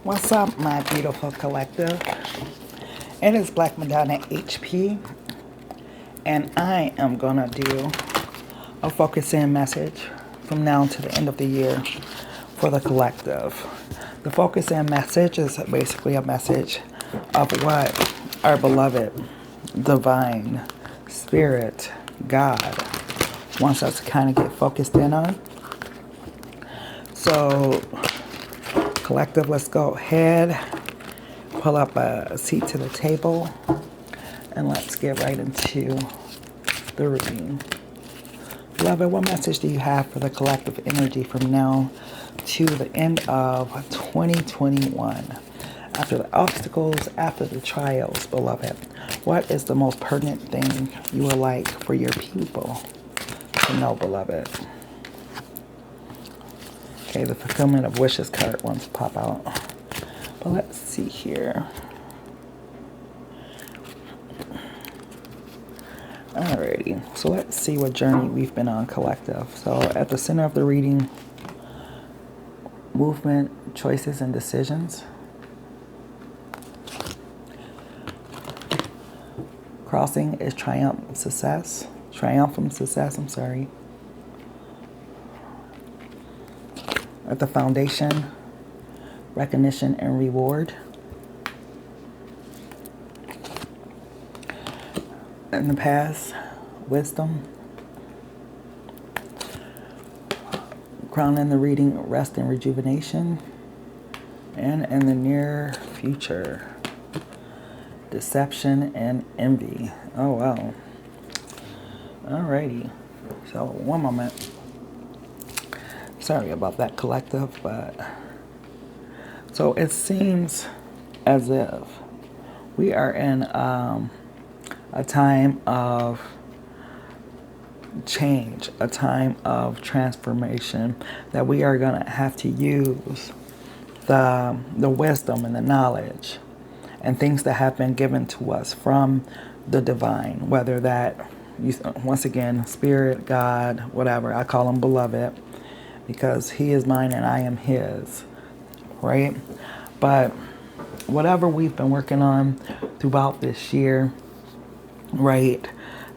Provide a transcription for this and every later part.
What's up, my beautiful collective? It is Black Madonna HP, and I am gonna do a focus in message from now to the end of the year for the collective. The focus in message is basically a message of what our beloved divine spirit God wants us to kind of get focused in on. So, collective, let's go ahead, pull up a seat to the table, and let's get right into the reading. Beloved, what message do you have for the collective energy from now to the end of 2021? After the obstacles, after the trials, beloved, what is the most pertinent thing you would like for your people to know, beloved? Okay, the fulfillment of wishes card wants to pop out. But let's see here. Alrighty, so let's see what journey we've been on, collective. So at the center of the reading, movement, choices, and decisions. Crossing is triumphant success. I'm sorry. At the foundation, recognition and reward. In the past, wisdom. Crown in the reading, rest and rejuvenation. And in the near future, deception and envy. Oh, wow. Alrighty. So, one moment. Sorry about that, collective, but so it seems as if we are in a time of change, a time of transformation, that we are going to have to use the wisdom and the knowledge and things that have been given to us from the divine, whether that, once again, spirit, God, whatever, I call him beloved, because he is mine and I am his, right? But whatever we've been working on throughout this year, right,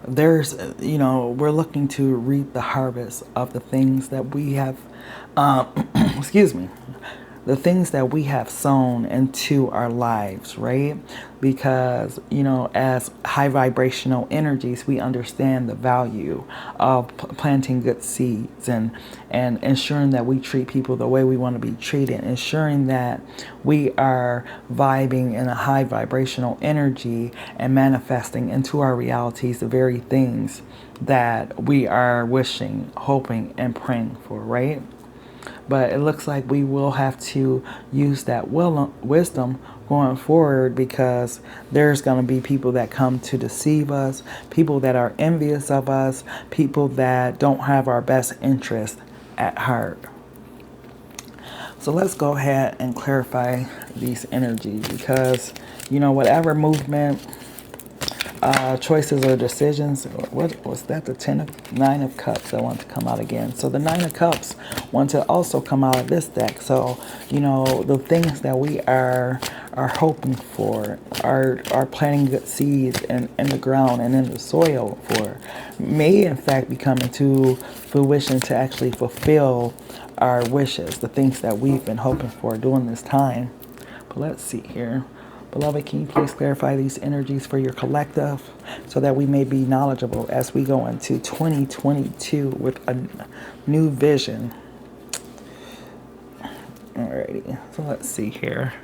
there's, we're looking to reap the harvest of the things that we have, the things that we have sown into our lives, right? Because, as high vibrational energies, we understand the value of planting good seeds and ensuring that we treat people the way we want to be treated, ensuring that we are vibing in a high vibrational energy and manifesting into our realities the very things that we are wishing, hoping, and praying for, right? But it looks like we will have to use that wisdom going forward, because there's going to be people that come to deceive us, people that are envious of us, people that don't have our best interest at heart. So let's go ahead and clarify these energies, because, whatever movement, choices or decisions. What was that? The Nine of Cups that want to come out again. So the Nine of Cups want to also come out of this deck. So, the things that we are hoping for, are planting good seeds in the ground and in the soil for, may in fact be coming to fruition to actually fulfill our wishes, the things that we've been hoping for during this time. But let's see here. Beloved, can you please clarify these energies for your collective so that we may be knowledgeable as we go into 2022 with a new vision? Alrighty, so let's see here.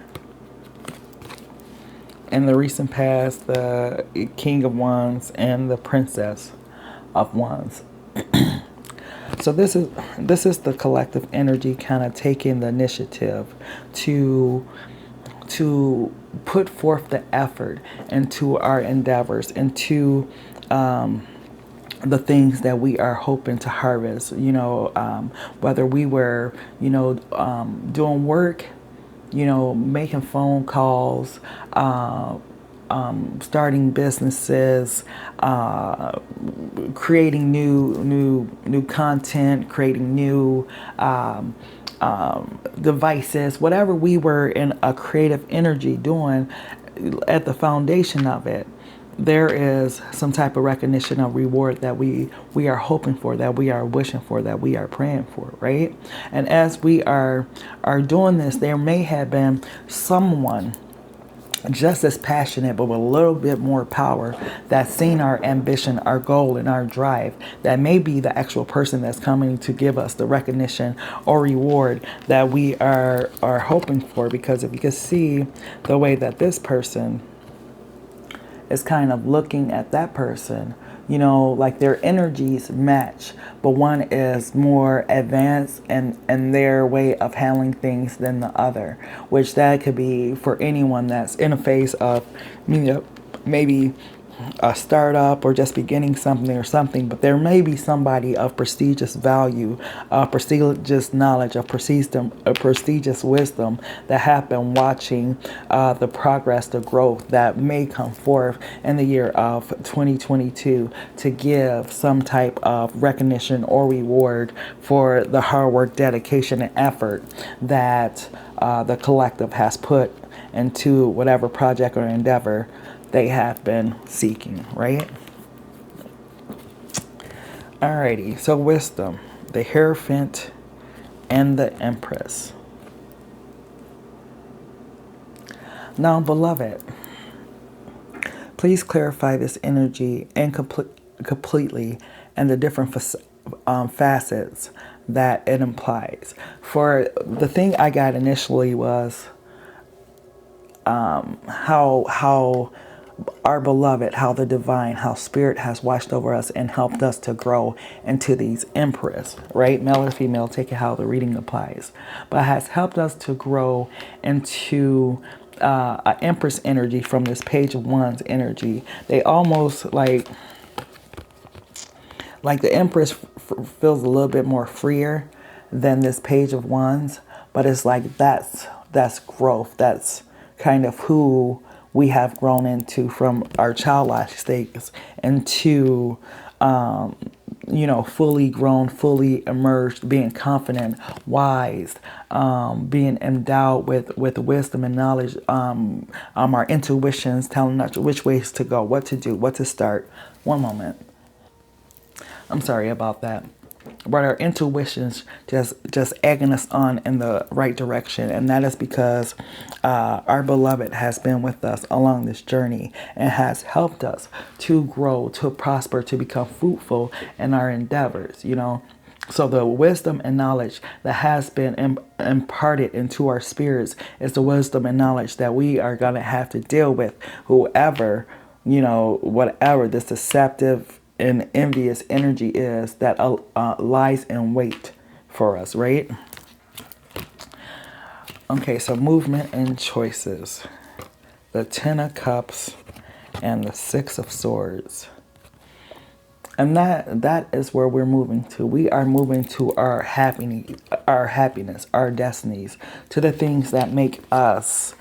In the recent past, the King of Wands and the Princess of Wands. So this is the collective energy kind of taking the initiative to put forth the effort into our endeavors, into the things that we are hoping to harvest, whether we were, doing work, making phone calls, starting businesses, creating new content, creating new devices, whatever we were in a creative energy doing, at the foundation of it, there is some type of recognition of reward that we are hoping for, that we are wishing for, that we are praying for, right? And as we are doing this, there may have been someone just as passionate, but with a little bit more power, that's seen our ambition, our goal, and our drive. That may be the actual person that's coming to give us the recognition or reward that we are hoping for. Because if you can see the way that this person is kind of looking at that person, you know, like their energies match, but one is more advanced and their way of handling things than the other, which that could be for anyone that's in a phase of, you know, maybe a startup or just beginning something or something, but there may be somebody of prestigious value, prestigious knowledge, of prestigious wisdom that have been watching the progress, the growth that may come forth in the year of 2022 to give some type of recognition or reward for the hard work, dedication, and effort that the collective has put into whatever project or endeavor they have been seeking, right? Alrighty, so wisdom, the Hierophant, and the Empress. Now, beloved, please clarify this energy and completely and the different facets that it implies. For the thing I got initially was how our beloved, how the divine, how spirit has watched over us and helped us to grow into these empress, right? Male or female, take it how the reading applies, but has helped us to grow into an empress energy from this page of wands energy. They almost like the empress feels a little bit more freer than this page of wands, but it's like that's growth. That's kind of who we have grown into from our childlike stages into, you know, fully grown, fully emerged, being confident, wise, being endowed with wisdom and knowledge, our intuitions telling us which ways to go, what to do, what to start. One moment. I'm sorry about that. But our intuitions just egging us on in the right direction. And that is because our beloved has been with us along this journey and has helped us to grow, to prosper, to become fruitful in our endeavors, you know. So the wisdom and knowledge that has been imparted into our spirits is the wisdom and knowledge that we are going to have to deal with whoever, you know, whatever this deceptive and envious energy is that lies in wait for us, right? Okay, so movement and choices. The Ten of Cups and the Six of Swords. And that is where we're moving to. We are moving to our happiness, our destinies, to the things that make us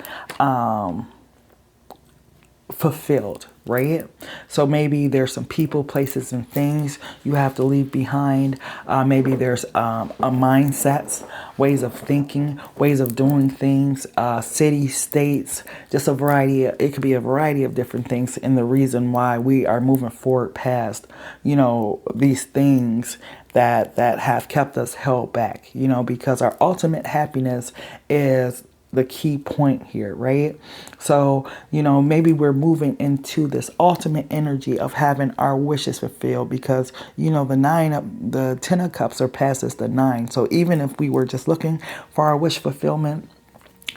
fulfilled, right? So maybe there's some people, places, and things you have to leave behind. Maybe there's a mindsets, ways of thinking, ways of doing things, cities, states, just a variety. It could be a variety of different things. And the reason why we are moving forward past, you know, these things that have kept us held back, you know, because our ultimate happiness is the key point here, right? So, you know, maybe we're moving into this ultimate energy of having our wishes fulfilled because, you know, the Ten of Cups surpasses the 9. So even if we were just looking for our wish fulfillment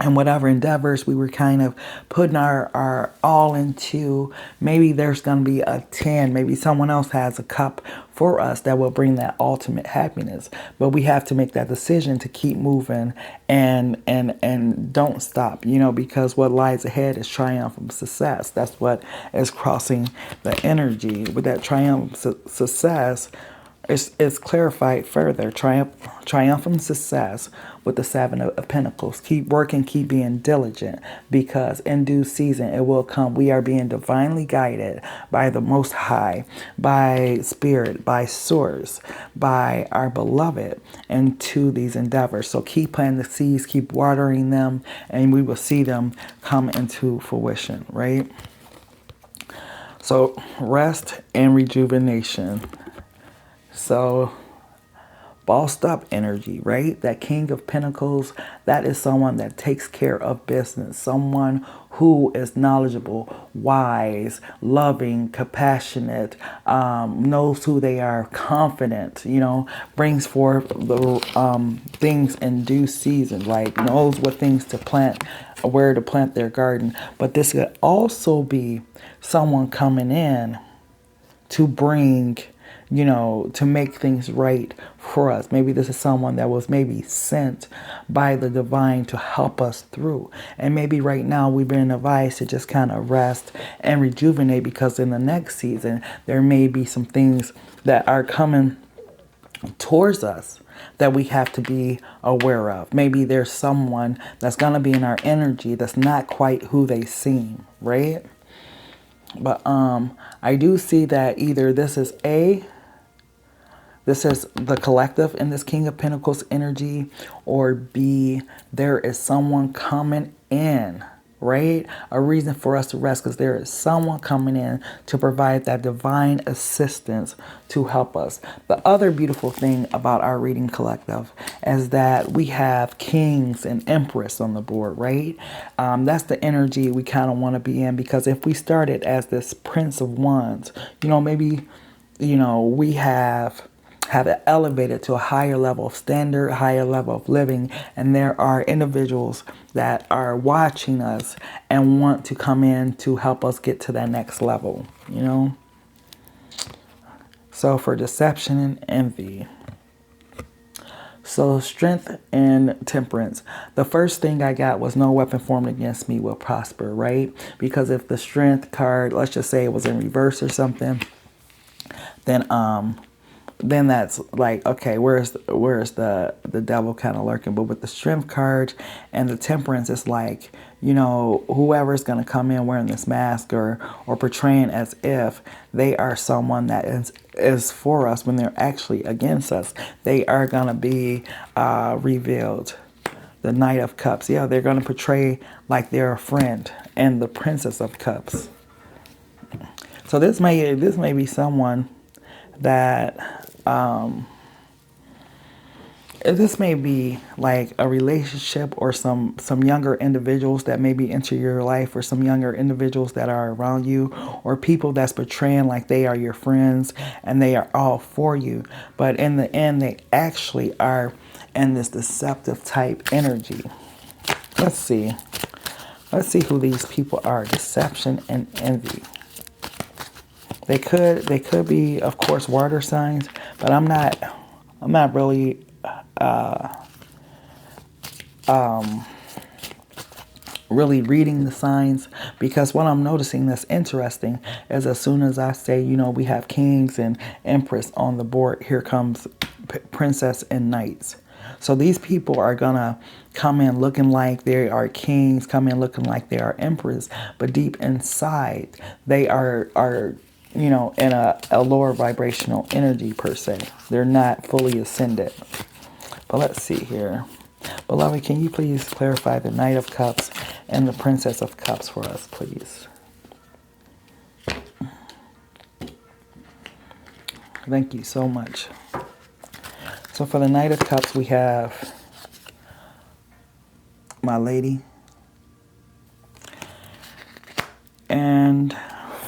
and whatever endeavors we were kind of putting our all into, maybe there's going to be a 10. Maybe someone else has a cup for us that will bring that ultimate happiness. But we have to make that decision to keep moving and don't stop, you know, because what lies ahead is triumphant success. That's what is crossing the energy. With that triumphant success, It's clarified further. Triumphant success with the Seven of Pentacles. Keep working, keep being diligent, because in due season it will come. We are being divinely guided by the Most High, by Spirit, by Source, by our Beloved into these endeavors. So keep planting the seeds, keep watering them, and we will see them come into fruition, right? So rest and rejuvenation. So bossed up energy, right? That King of Pentacles, that is someone that takes care of business. Someone who is knowledgeable, wise, loving, compassionate, knows who they are, confident, brings forth the things in due season, like knows what things to plant, where to plant their garden. But this could also be someone coming in to bring, to make things right for us. Maybe this is someone that was maybe sent by the divine to help us through. And maybe right now we've been advised to just kind of rest and rejuvenate, because in the next season, there may be some things that are coming towards us that we have to be aware of. Maybe there's someone that's going to be in our energy that's not quite who they seem, right? But I do see that either this is the collective in this King of Pentacles energy, or B, there is someone coming in, right? A reason for us to rest, because there is someone coming in to provide that divine assistance to help us. The other beautiful thing about our reading collective is that we have Kings and Empress on the board, right? That's the energy we kind of want to be in, because if we started as this Prince of Wands, maybe, we have it elevated to a higher level of standard, higher level of living, and there are individuals that are watching us and want to come in to help us get to that next level, So for deception and envy. So strength and temperance. The first thing I got was no weapon formed against me will prosper, right? Because if the strength card, let's just say it was in reverse or something, then that's like, okay, where's the devil kind of lurking? But with the strength card and the temperance, it's like, whoever's going to come in wearing this mask or portraying as if they are someone that is for us when they're actually against us, they are going to be revealed. The Knight of Cups, yeah, they're going to portray like they're a friend, and the Princess of Cups. So this may be someone that this may be like a relationship, or some younger individuals that maybe enter your life, or some younger individuals that are around you, or people that's portraying like they are your friends and they are all for you, but in the end they actually are in this deceptive type energy. Let's see who these people are. Deception and envy. They could be, of course, water signs, but I'm not really really reading the signs, because what I'm noticing that's interesting is as soon as I say, we have Kings and Empress on the board, here comes Princess and Knights. So these people are gonna come in looking like they are kings, come in looking like they are emperors, but deep inside they are in a lower vibrational energy per se. They're not fully ascended. But let's see here. Beloved, can you please clarify the Knight of Cups and the Princess of Cups for us, please? Thank you so much. So for the Knight of Cups, we have My Lady. And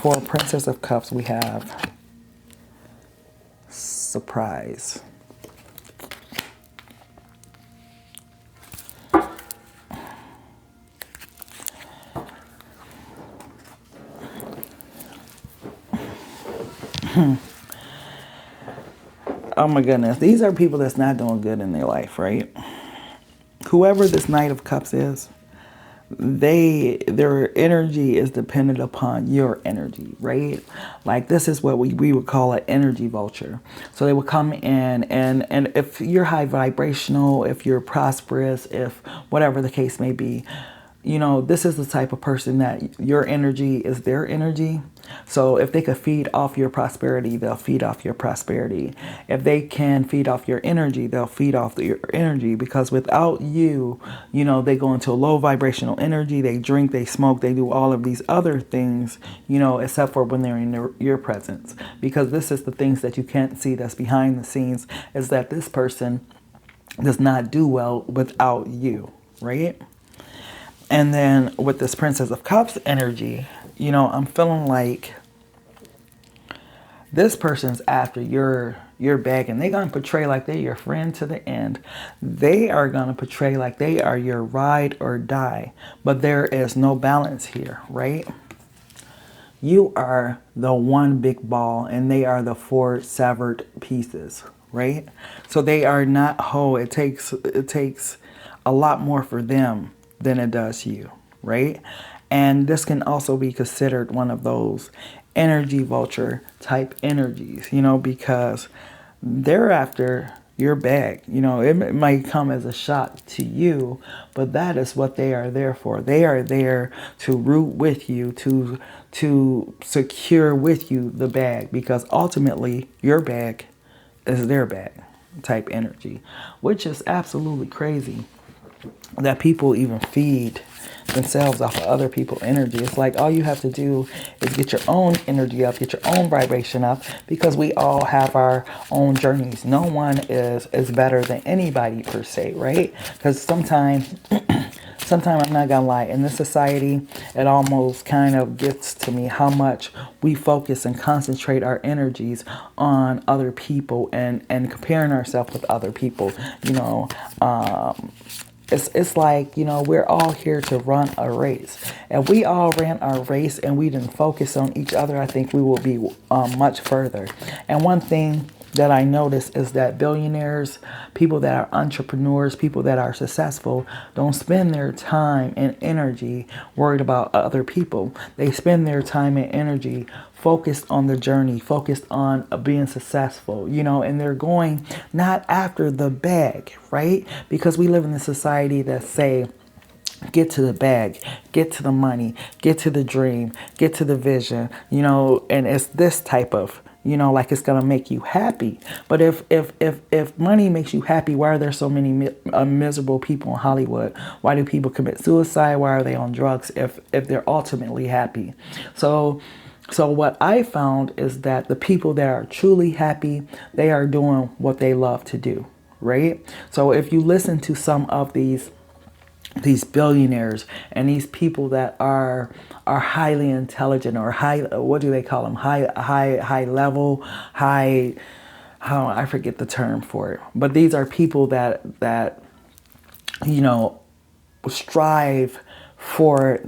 for Princess of Cups, we have Surprise. Oh my goodness. These are people that's not doing good in their life, right? Whoever this Knight of Cups is, their energy is dependent upon your energy, right? Like this is what we would call an energy vulture. So they would come in, and if you're high vibrational, if you're prosperous, if whatever the case may be, you know, this is the type of person that your energy is their energy. So if they could feed off your prosperity, they'll feed off your prosperity. If they can feed off your energy, they'll feed off your energy, because without you, you know, they go into a low vibrational energy. They drink, they smoke, they do all of these other things, you know, except for when they're in your presence. Because this is the things that you can't see that's behind the scenes, is that this person does not do well without you, right? And then with this Princess of Cups energy, you know, I'm feeling like this person's after your bag, and they're going to portray like they're your friend to the end. They are going to portray like they are your ride or die, but there is no balance here, right? You are the one big ball, and they are the four severed pieces, right? So they are not whole. It takes a lot more for them than it does you, right? And this can also be considered one of those energy vulture type energies, you know, because they're after your bag. You know, it might come as a shock to you, but that is what they are there for. They are there to root with you, to secure with you the bag, because ultimately your bag is their bag type energy, which is absolutely crazy that people even feed themselves off of other people's energy. It's like all you have to do is get your own energy up, get your own vibration up, because we all have our own journeys. No one is better than anybody per se, right? Because sometimes I'm not gonna lie, in this society, it almost kind of gets to me how much we focus and concentrate our energies on other people and comparing ourselves with other people. You know, it's like, you know, we're all here to run a race. If we all ran our race and we didn't focus on each other, I think we will be much further. And one thing that I notice is that billionaires, people that are entrepreneurs, people that are successful, don't spend their time and energy worried about other people. They spend their time and energy focused on the journey, focused on being successful, you know, and they're going not after the bag, right? Because we live in a society that say, get to the bag, get to the money, get to the dream, get to the vision, you know, and it's this type of, you know, like it's going to make you happy. But if money makes you happy, why are there so many miserable people in Hollywood? Why do people commit suicide? Why are they on drugs if they're ultimately happy? So what I found is that the people that are truly happy, they are doing what they love to do, right? So if you listen to some of these billionaires and these people that are highly intelligent, or high, what do they call them? High level, I forget the term for it. But these are people that you know, strive for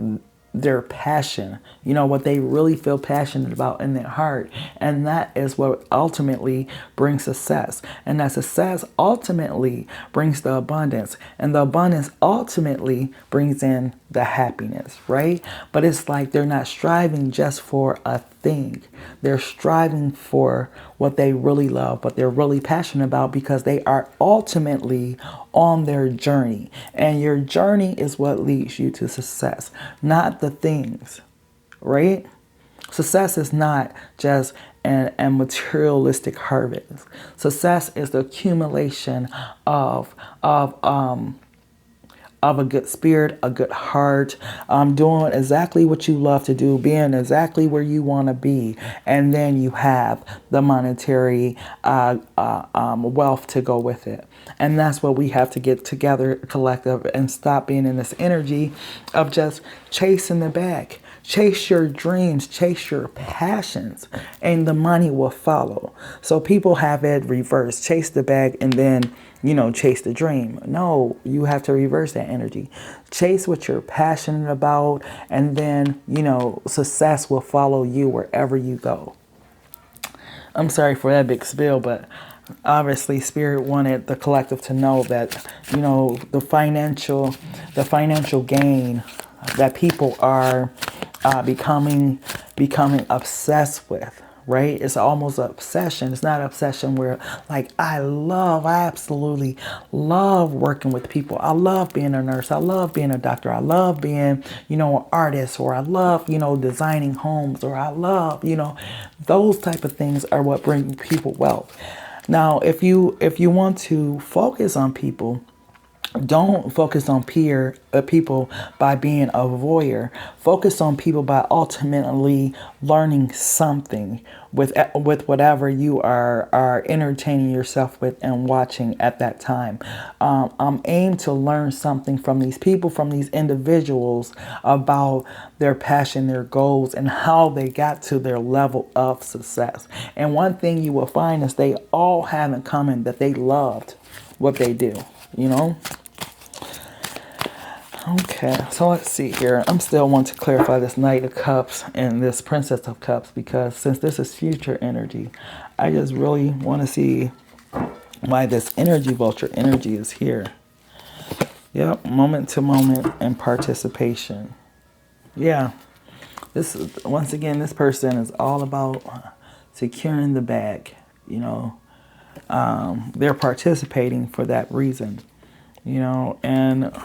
their passion, you know, what they really feel passionate about in their heart. And that is what ultimately brings success. And that success ultimately brings the abundance. And the abundance ultimately brings in the happiness, right? But it's like they're not striving just for a thing. They're striving for what they really love, what they're really passionate about, because they are ultimately on their journey. And your journey is what leads you to success, not the things, right? Success is not just a materialistic harvest. Success is the accumulation of a good spirit, a good heart, doing exactly what you love to do, being exactly where you want to be. And then you have the monetary wealth to go with it. And that's what we have to get together, collective, and stop being in this energy of just chasing the bag. Chase your dreams, chase your passions, and the money will follow. So people have it reversed. Chase the bag and then, you know, chase the dream. No, you have to reverse that energy. Chase what you're passionate about, and then, you know, success will follow you wherever you go. I'm sorry for that big spiel, but obviously Spirit wanted the collective to know that, you know, the financial gain that people are becoming obsessed with. Right? It's almost an obsession. It's not an obsession where, like, I absolutely love working with people. I love being a nurse. I love being a doctor. I love being, an artist, or I love, designing homes, or I love, those type of things are what bring people wealth. Now, if you want to focus on people, don't focus on people by being a voyeur. Focus on people by ultimately learning something with whatever you are entertaining yourself with and watching at that time. I'm aimed to learn something from these people, from these individuals, about their passion, their goals, and how they got to their level of success. And one thing you will find is they all have in common that they loved what they do. Okay, so let's see here. I'm still want to clarify this Knight of Cups and this Princess of Cups, because since this is future energy, I just really want to see why this energy vulture energy is here. Yep, moment to moment and participation. Yeah, once again, this person is all about securing the bag. They're participating for that reason. And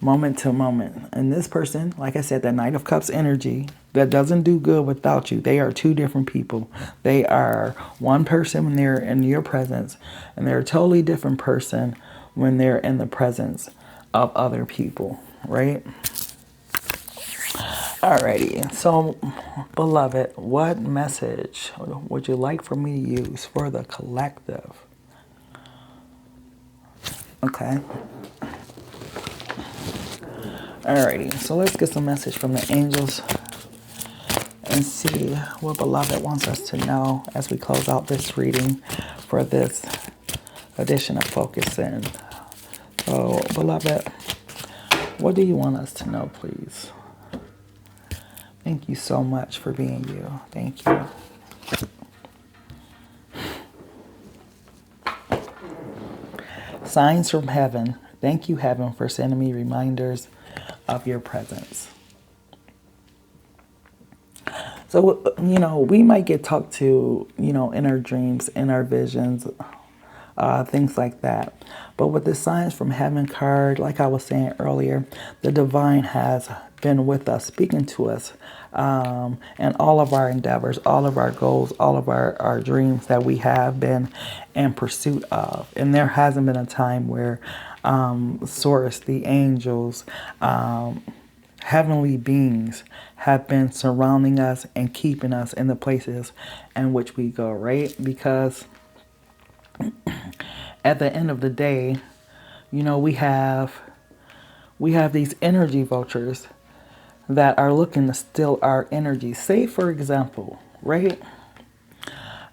moment to moment. And this person, like I said, that Knight of Cups energy, that doesn't do good without you. They are two different people. They are one person when they're in your presence, and they're a totally different person when they're in the presence of other people, right? Alrighty, so beloved, what message would you like for me to use for the collective? Okay. Alrighty, so let's get some message from the angels and see what beloved wants us to know as we close out this reading for this edition of Focus In. So, beloved, what do you want us to know, please? Thank you so much for being you. Thank you. Signs from heaven. Thank you, heaven, for sending me reminders of your presence. So, we might get talked to, in our dreams, in our visions, things like that. But with the signs from heaven card, like I was saying earlier, the divine has been with us, speaking to us, and all of our endeavors, all of our goals, all of our dreams that we have been in pursuit of. And there hasn't been a time where Source, the angels, heavenly beings have been surrounding us and keeping us in the places in which we go, right? Because at the end of the day, we have these energy vultures that are looking to steal our energy. Say, for example, right?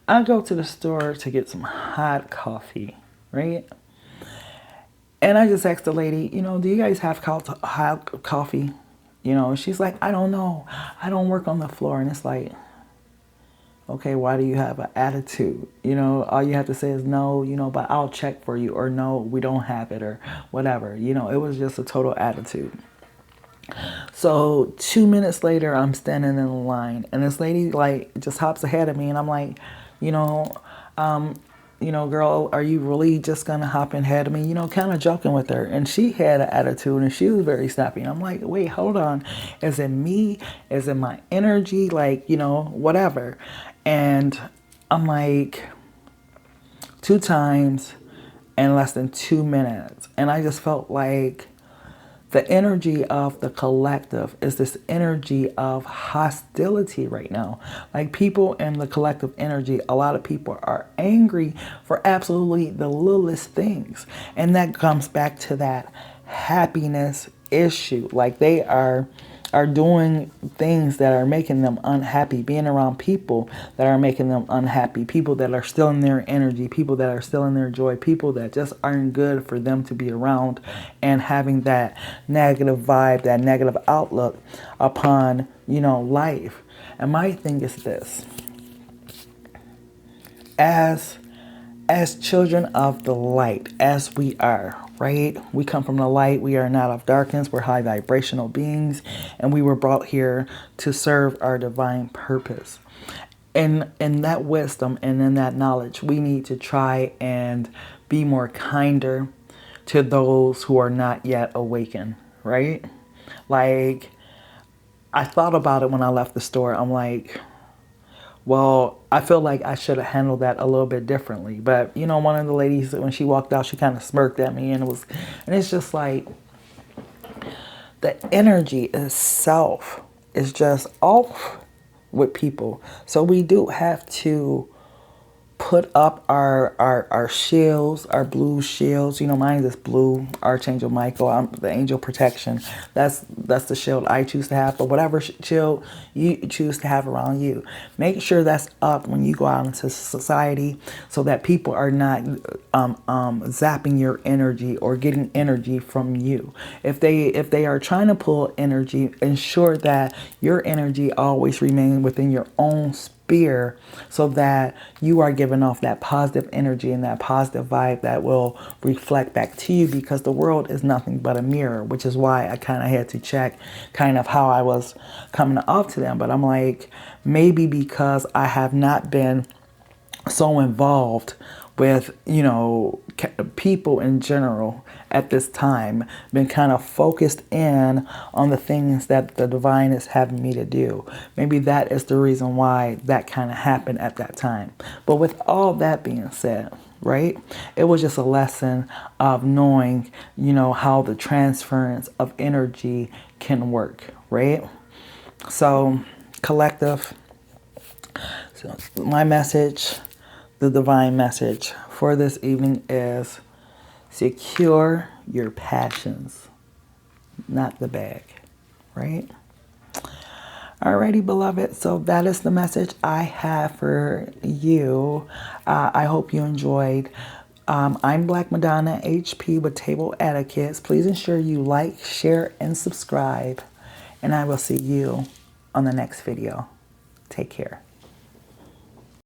I go to the store to get some hot coffee, right? And I just asked the lady, do you guys have hot coffee? She's like, I don't know. I don't work on the floor. And it's like, okay, why do you have an attitude? All you have to say is no, but I'll check for you, or no, we don't have it, or whatever. It was just a total attitude. So 2 minutes later, I'm standing in the line, and this lady just hops ahead of me, and I'm like, girl, are you really just gonna hop in ahead of me? Kind of joking with her. And she had an attitude, and she was very snappy. And I'm like, wait, hold on. Is it me? Is it my energy? Whatever. And I'm like, 2 times in less than 2 minutes. And I just felt like the energy of the collective is this energy of hostility right now. Like, people in the collective energy, a lot of people are angry for absolutely the littlest things. And that comes back to that happiness issue. Like, they are doing things that are making them unhappy, being around people that are making them unhappy, people that are still in their energy, people that are still in their joy, people that just aren't good for them to be around, and having that negative vibe, that negative outlook upon, life. And my thing is this: as as children of the light, as we are, right? We come from the light. We are not of darkness. We're high vibrational beings, and we were brought here to serve our divine purpose. And in that wisdom and in that knowledge, we need to try and be more kinder to those who are not yet awakened, right? Like, I thought about it when I left the store. I'm like, well, I feel like I should have handled that a little bit differently. But, you know, one of the ladies, when she walked out, she kind of smirked at me, and it's just like, the energy itself is just off with people. So we do have to put up our shields, our blue shields. You know, mine is blue, Archangel Michael. The angel protection. That's the shield I choose to have. But whatever shield you choose to have around you, make sure that's up when you go out into society, so that people are not zapping your energy or getting energy from you. If they are trying to pull energy, ensure that your energy always remains within your own space, so that you are giving off that positive energy and that positive vibe that will reflect back to you, because the world is nothing but a mirror, which is why I kind of had to check kind of how I was coming off to them. But I'm like, maybe because I have not been so involved with, you know, people in general at this time, been kind of focused in on the things that the divine is having me to do. Maybe that is the reason why that kind of happened at that time. But with all that being said, right, it was just a lesson of knowing, you know, how the transference of energy can work, right? So, collective, so my message, the divine message for this evening is: secure your passions, not the bag, right? Alrighty, beloved. So that is the message I have for you. I hope you enjoyed. I'm Black Madonna HP with Table Etiquettes. Please ensure you like, share, and subscribe. And I will see you on the next video. Take care.